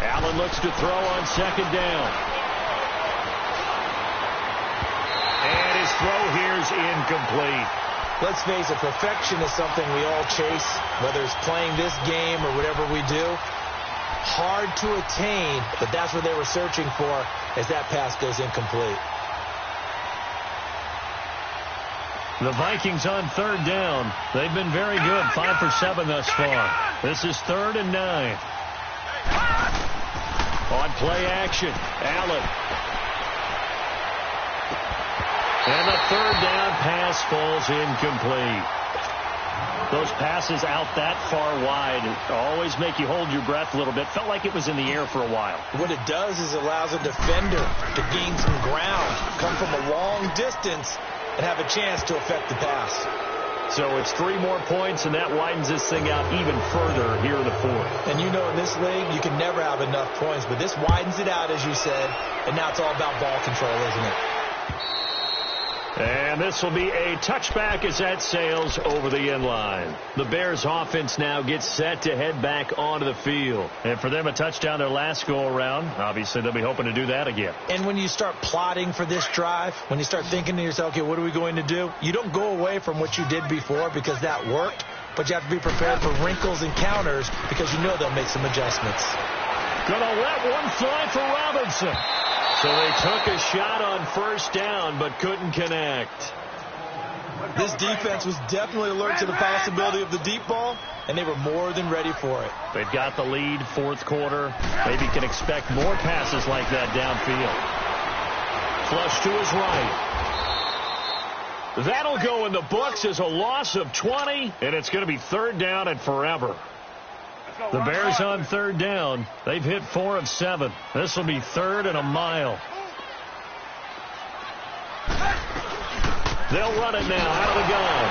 Allen looks to throw on 2nd down. And his throw here's incomplete. Let's face it, perfection is something we all chase, whether it's playing this game or whatever we do. Hard to attain, but that's what they were searching for as that pass goes incomplete. The Vikings on 3rd down. They've been very good, 5 for 7 thus far. This is 3rd and 9. On play action, Allen. And the 3rd down pass falls incomplete. Those passes out that far wide always make you hold your breath a little bit. Felt like it was in the air for a while. What it does is allows a defender to gain some ground, come from a long distance, and have a chance to affect the pass. So it's 3 more points, and that widens this thing out even further here in the fourth. And you know in this league, you can never have enough points, but this widens it out, as you said, and now it's all about ball control, isn't it? And this will be a touchback as that sails over the end line. The Bears offense now gets set to head back onto the field. And for them, a touchdown their last go-around. Obviously, they'll be hoping to do that again. And when you start plotting for this drive, when you start thinking to yourself, okay, what are we going to do? You don't go away from what you did before because that worked, but you have to be prepared for wrinkles and counters because you know they'll make some adjustments. Gonna let one fly for Robinson. So they took a shot on first down, but couldn't connect. This defense was definitely alert to the possibility of the deep ball, and they were more than ready for it. They've got the lead, fourth quarter. Maybe can expect more passes like that downfield. Flush to his right. That'll go in the books as a loss of 20, and it's going to be third down and forever. The Bears on third down. They've hit 4 of 7. This will be third and a mile. They'll run it now out of the gun.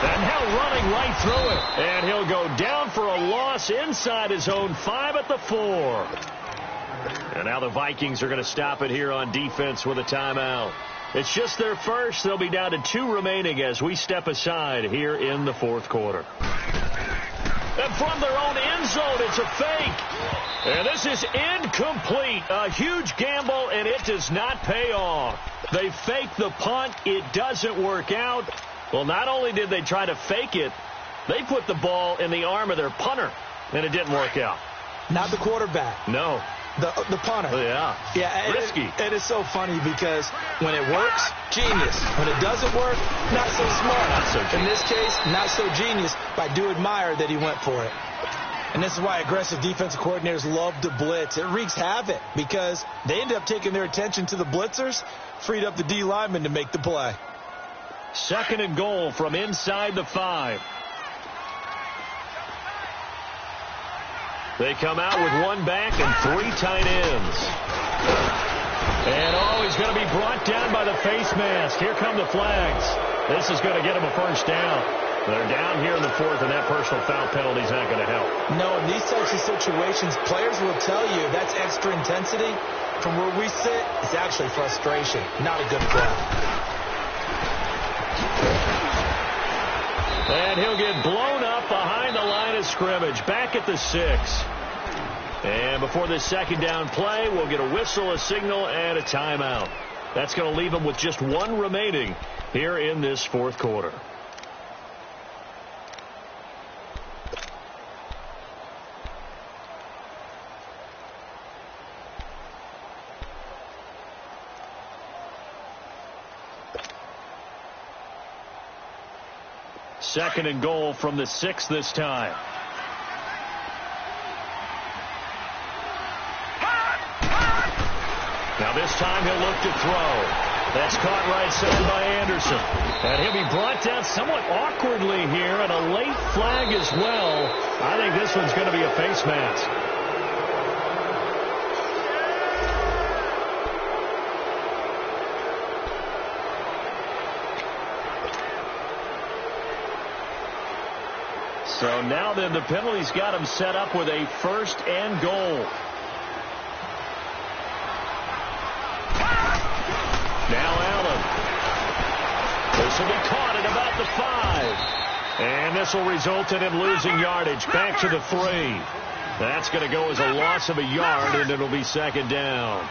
And now running right through it. And he'll go down for a loss inside his own 5 at the 4. And now the Vikings are going to stop it here on defense with a timeout. It's just their first. They'll be down to 2 remaining as we step aside here in the fourth quarter. And from their own end zone, it's a fake. And this is incomplete. A huge gamble, and it does not pay off. They fake the punt. It doesn't work out. Well, not only did they try to fake it, they put the ball in the arm of their punter, and it didn't work out. Not the quarterback. No. The punter. Yeah. Yeah. Risky. It is so funny because when it works, genius. When it doesn't work, not so smart. Not so genius. In this case, not so genius, but I do admire that he went for it. And this is why aggressive defensive coordinators love to blitz. It wreaks havoc because they ended up taking their attention to the blitzers, freed up the D lineman to make the play. Second and goal from inside the 5. They come out with 1 back and 3 tight ends. And he's going to be brought down by the face mask. Here come the flags. This is going to get him a first down. They're down here in the fourth, and that personal foul penalty is not going to help. No, in these types of situations, players will tell you that's extra intensity. From where we sit, it's actually frustration, not a good play. And he'll get blown up behind the line of scrimmage, back at the 6. And before this second down play, we'll get a whistle, a signal, and a timeout. That's going to leave him with just 1 remaining here in this fourth quarter. Second and goal from the 6 this time. Now this time he'll look to throw. That's caught right side by Anderson. And he'll be brought down somewhat awkwardly here, and a late flag as well. I think this one's going to be a face mask. So now then the penalty's got him set up with a first and goal. Now Allen. This will be caught at about the 5. And this will result in him losing yardage back to the 3. That's going to go as a loss of a yard, and it'll be second down.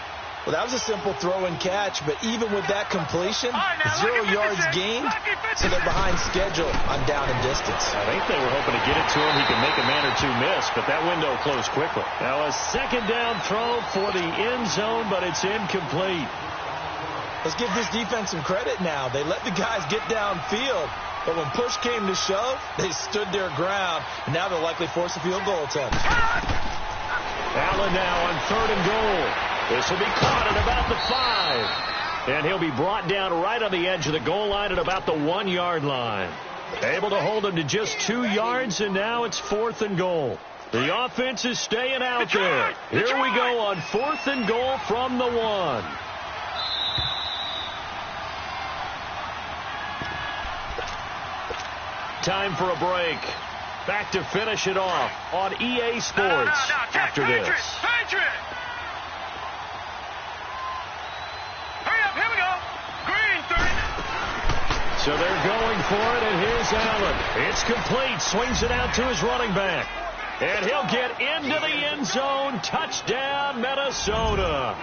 Well, that was a simple throw and catch, but even with that completion, 0 yards gained, so they're behind schedule on down and distance. I think they were hoping to get it to him. He could make a man or 2 miss, but that window closed quickly. Now a second down throw for the end zone, but it's incomplete. Let's give this defense some credit now. They let the guys get downfield, but when push came to shove, they stood their ground, and now they'll likely force a field goal attempt. Allen now on third and goal. This will be caught at about the 5. And he'll be brought down right on the edge of the goal line at about the 1 yard line. Able to hold him to just 2 yards, and now it's 4th and goal. The offense is staying out there. Here we go on 4th and goal from the 1. Time for a break. Back to finish it off on EA Sports after this. Patriot! Hurry up, here we go. Green, 30. So they're going for it, and here's Allen. It's complete. Swings it out to his running back. And he'll get into the end zone. Touchdown, Minnesota.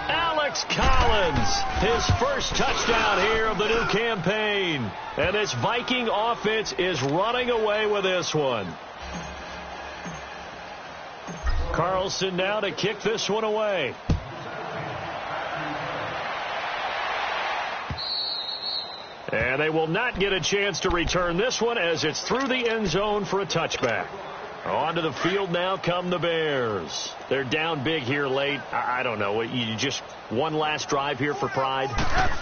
Alex Collins, his first touchdown here of the new campaign. And this Viking offense is running away with this one. Carlson now to kick this one away. And they will not get a chance to return this one as it's through the end zone for a touchback. Onto the field now come the Bears. They're down big here late. I don't know. You just one last drive here for pride?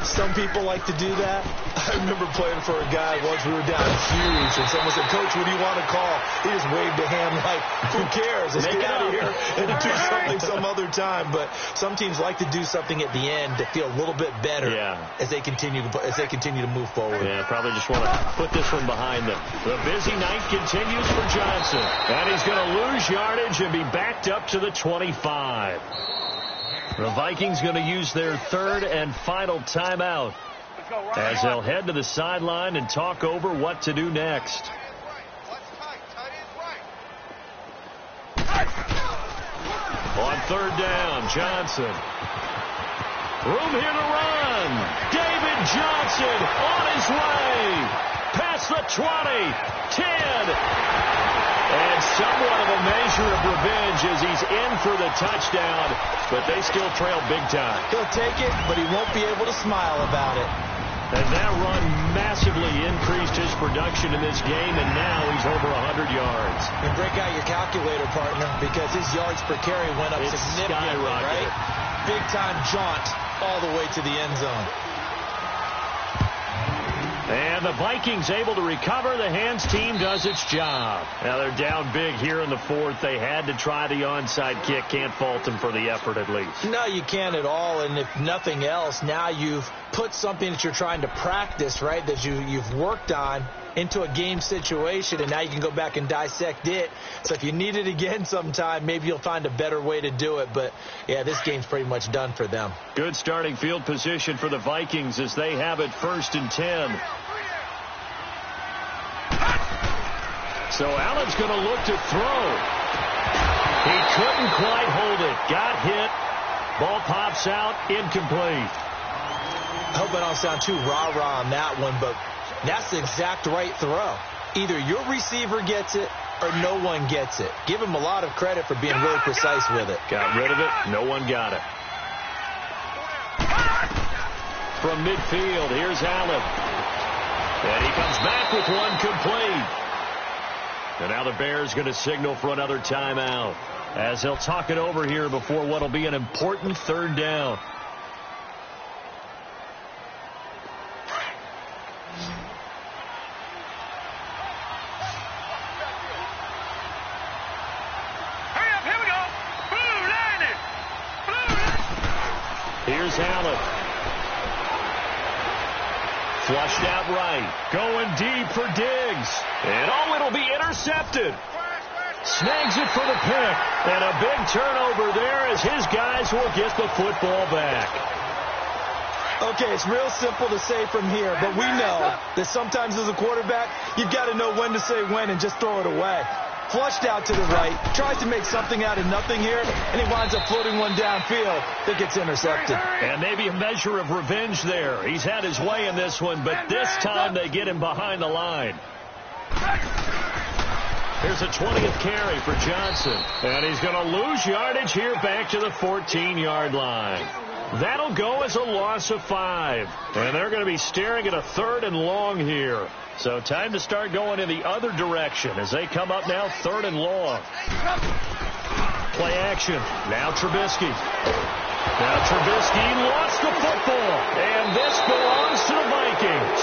Some people like to do that. I remember playing for a guy once. We were down huge, and someone said, "Coach, what do you want to call?" He just waved a hand like, "Who cares? Let's get out of here and do something some other time." But some teams like to do something at the end to feel a little bit better as they continue to move forward. Yeah, probably just want to put this one behind them. The busy night continues for Johnson. And he's going to lose yardage and be backed up to the 25. The Vikings going to use their 3rd and final timeout as they'll head to the sideline and talk over what to do next. On 3rd down, Johnson. Room here to run. David Johnson on his way. Past the 20, 10. And somewhat of a measure of revenge as he's in for the touchdown, but they still trail big time. He'll take it, but he won't be able to smile about it. And that run massively increased his production in this game, and now he's over 100 yards. And break out your calculator, partner, because his yards per carry went up significantly, right? Big-time jaunt all the way to the end zone. And the Vikings able to recover. The hands team does its job. Now they're down big here in the 4th. They had to try the onside kick. Can't fault them for the effort at least. No, you can't at all. And if nothing else, now you've put something that you're trying to practice, right, that you've worked on into a game situation, and now you can go back and dissect it. So if you need it again sometime, maybe you'll find a better way to do it. But, yeah, this game's pretty much done for them. Good starting field position for the Vikings as they have it 1st and 10. So Allen's going to look to throw. He couldn't quite hold it. Got hit. Ball pops out. Incomplete. I hope I don't sound too rah-rah on that one, but that's the exact right throw. Either your receiver gets it or no one gets it. Give him a lot of credit for being really precise with it. Got rid of it. No one got it. From midfield, here's Allen. And he comes back with one complete. And now the Bears going to signal for another timeout as they'll talk it over here before what will be an important 3rd down. Hurry up, here we go. Blue landed. Here's Allen. Flushed out right. Going deep for Diggs. And it'll be intercepted. Snags it for the pick. And a big turnover there as his guys will get the football back. Okay, it's real simple to say from here, but we know that sometimes as a quarterback, you've got to know when to say when and just throw it away. Flushed out to the right, tries to make something out of nothing here, and he winds up floating one downfield that gets intercepted. And maybe a measure of revenge there. He's had his way in this one, but this time they get him behind the line. Here's a 20th carry for Johnson. And he's going to lose yardage here back to the 14-yard line. That'll go as a loss of 5. And they're going to be staring at a 3rd and long here. So time to start going in the other direction as they come up now 3rd and long. Play action. Now Trubisky. Now Trubisky lost the football. And this belongs to the Vikings.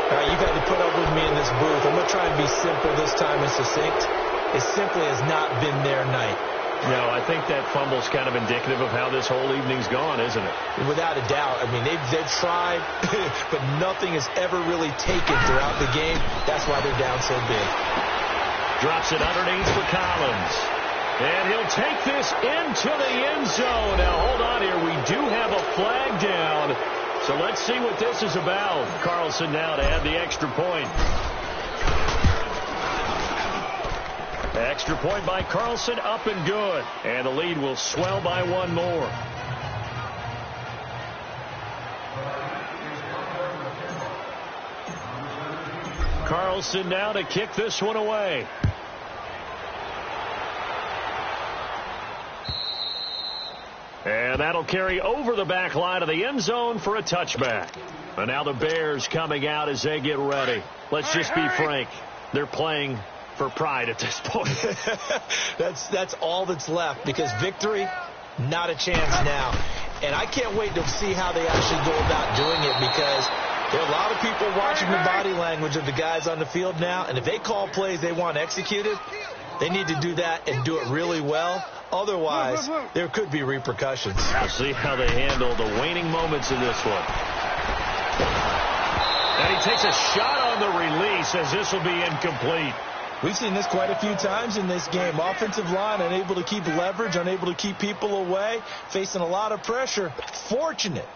All right, you've had to put up with me in this booth. I'm going to try and be simple this time and succinct. It simply has not been their night. No, I think that fumble's kind of indicative of how this whole evening's gone, isn't it? Without a doubt. I mean, they've tried, but nothing has ever really taken throughout the game. That's why they're down so big. Drops it underneath for Collins. And he'll take this into the end zone. Now, hold on here. We do have a flag down. So let's see what this is about. Carlson now to add the extra point. Extra point by Carlson, up and good. And the lead will swell by one more. Carlson now to kick this one away. And that'll carry over the back line of the end zone for a touchback. And now the Bears coming out as they get ready. Let's just be frank. They're playing for pride at this point. That's all that's left, because victory, not a chance now. And I can't wait to see how they actually go about doing it, because there are a lot of people watching the body language of the guys on the field now, and if they call plays they want executed, they need to do that and do it really well. Otherwise, there could be repercussions. We'll see how they handle the waning moments in this one. And he takes a shot on the release, as this will be incomplete. We've seen this quite a few times in this game. Offensive line unable to keep leverage, unable to keep people away, facing a lot of pressure. Fortunate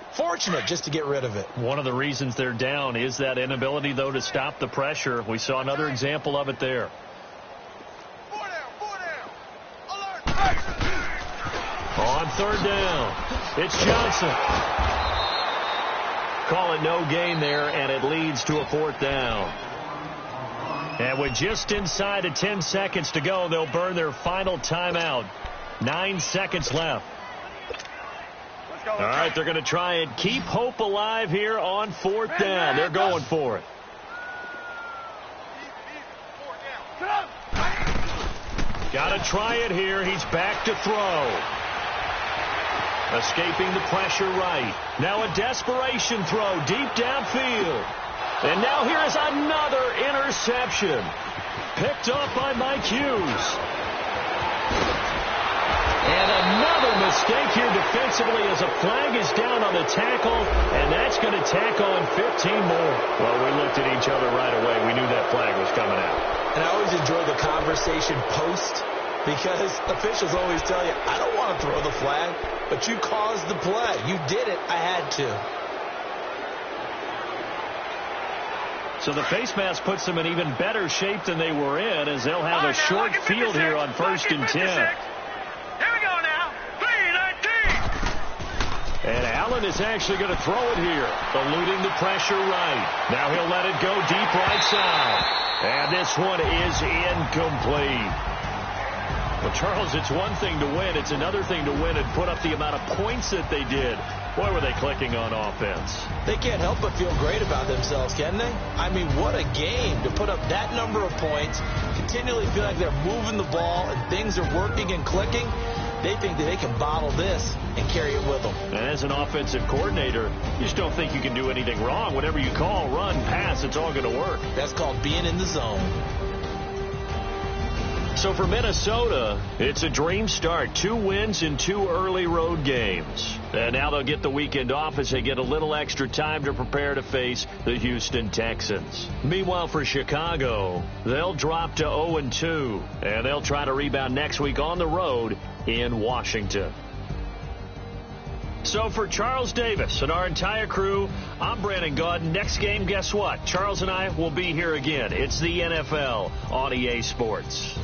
just to get rid of it. One of the reasons they're down is that inability, though, to stop the pressure. We saw another example of it there. On third down, it's Johnson. Call it no gain there, and it leads to a fourth down. And with just inside of 10 seconds to go, they'll burn their final timeout. 9 seconds left. All right, they're going to try and keep hope alive here on fourth down. They're going for it. Got to try it here. He's back to throw. Escaping the pressure right. Now a desperation throw deep downfield. And now here is another interception. Picked up by Mike Hughes. And another mistake here defensively as a flag is down on the tackle. And that's going to tack on 15 more. Well, we looked at each other right away. We knew that flag was coming out. And I always enjoy the conversation post, because officials always tell you, I don't want to throw the flag, but you caused the play. You did it. I had to. So the face mask puts them in even better shape than they were in, as they'll have a short field here on 1st and 10. Here we go now. 3-19. And Allen is actually going to throw it here, eluding the pressure right. Now he'll let it go deep right side. And this one is incomplete. Well, Charles, it's one thing to win. It's another thing to win and put up the amount of points that they did. Boy, were they clicking on offense. They can't help but feel great about themselves, can they? I mean, what a game to put up that number of points, continually feel like they're moving the ball and things are working and clicking. They think that they can bottle this and carry it with them. And as an offensive coordinator, you just don't think you can do anything wrong. Whatever you call, run, pass, it's all going to work. That's called being in the zone. So for Minnesota, it's a dream start. 2 wins in 2 early road games. And now they'll get the weekend off as they get a little extra time to prepare to face the Houston Texans. Meanwhile, for Chicago, they'll drop to 0-2, and they'll try to rebound next week on the road in Washington. So for Charles Davis and our entire crew, I'm Brandon Gaudin. Next game, guess what? Charles and I will be here again. It's the NFL on EA Sports.